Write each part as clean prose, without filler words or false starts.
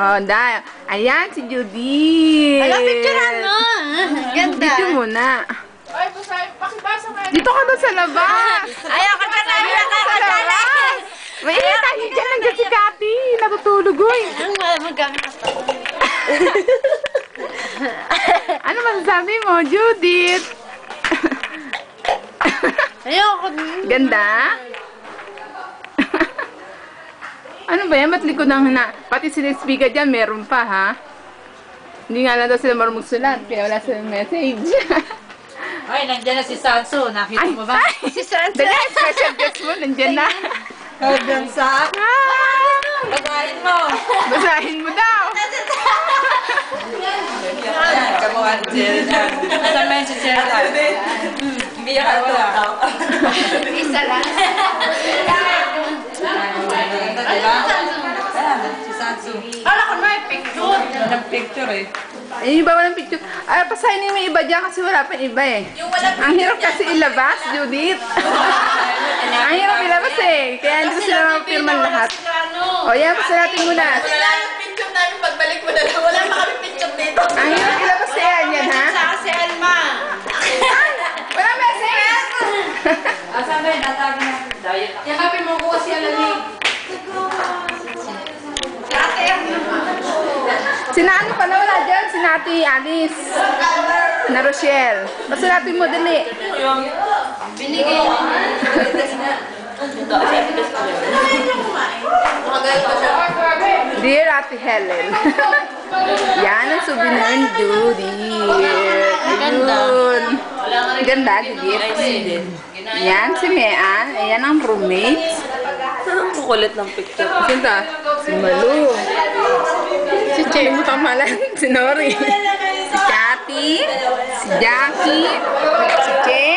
Oh, dahil. Ayan, si Judy. Alam, picturean mo. Ganda. Video muna. Ay, pakibasa nga. Dito ka na sa labas. Ayaw ka dyan. Ayaw ka Sa dyan. labas. May tayo dyan. Nandiyan si Cathy. Natutulog, uy. Ang magamit na ito. Ano masasabi mo, Judith? Ayoko. Ganda? Ano ba yan? Ba't likod ng hina? Pati sinispeaker dyan, meron pa, ha? Hindi nga lang daw sila marunong sulat, kaya wala silang message. Ay, nandiyan na si Sanso. Nakita mo ba? Si Sansa. Dali, special guest mo, nandiyan na. Hanggang sa... Basahin mo. Basahin mo daw. Kamuha ni Sheridan. Asan ba yun si Sheridan? Hindi ka wala. Isa lang. Diba? Ayan, si Sanso. Hala ko may picture. Walang picture eh. Ayun, iba walang picture. Ay, pasahin mo yung iba dyan kasi wala pa yung iba eh. Ang hirap kasi ilabas, Judith. Ang hirap ilabas eh. Kaya hindi ko sila mapirman lahat. O yan, pasalatin mo na. Wala yung picture namin pagbalik mo na lang. Wala pa kami picture dito. Ang hirap ilabas eh, yan ha? Saka si Alma. Wala message! Asan ba yun? Natagin na. Yakapin mo ko si Alamin. Sina ano pala wala dyan? Sina Ate Alice. Na Rochelle. Pasalatin mo, dali. Binigay niya. Dear Ate Helen. Yan ang souvenir ni Judith. Ayun. Ganda, Judith. Yan si Mean. Ayan ang roommate. Ang kukulit ng picture. Sinta? Si Malu. Si Kalimutan pala. Si Nori. Si Cathy. Si Jackie. Si Che.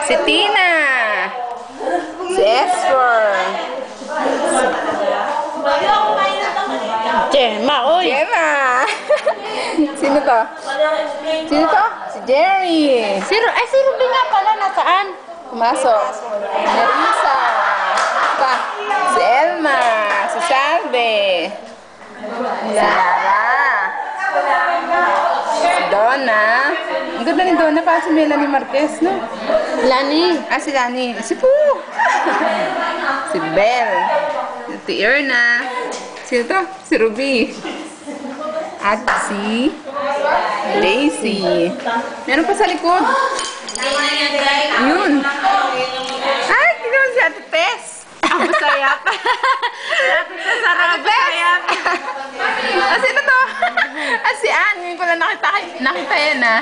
Si Tina. Si Esper. Gemma, oy. Gemma. Sino to? Sino to? Si Jerry. Si Ruby nga pala, nasaan? Pumasok. Nerissa. Pa. Si Elma. Si Salve. Si Lara. Si Donna. Ang ganda ni Donna pa si Melanie Marquez, no? Lani. Ah, si Lani. Si Poo. Si Belle. Si Erna. Sino to? Si Ruby. At si Daisy. Meron pa sa likod. Yun. Ay, tignan mo si Ate Tess. Ang masaya pa. Ate Tess, sarap masaya. Ah, sino to? Ah, si Ann. Ngayon ko lang nakita yan, ah.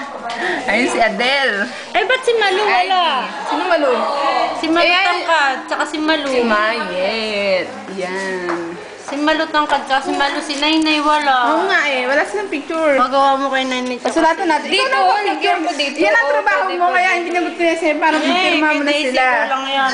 Ayun si Adele. Eh, ba't si Malu wala? Sino Malu? Si Malu Tangkad, tsaka si Malu. Si Mayet. Yan. Si Malu Tangkad, tsaka si Malu, si Nainay wala. Oo nga eh. Wala silang picture. Magawa mo kay Nainay. Pasulatan natin. Dito, Ikaw na picture mo dito. Yan ang trabaho mo. Kaya hindi naman pinasa. Parang pipirma mo na naisip sila. ko lang yan.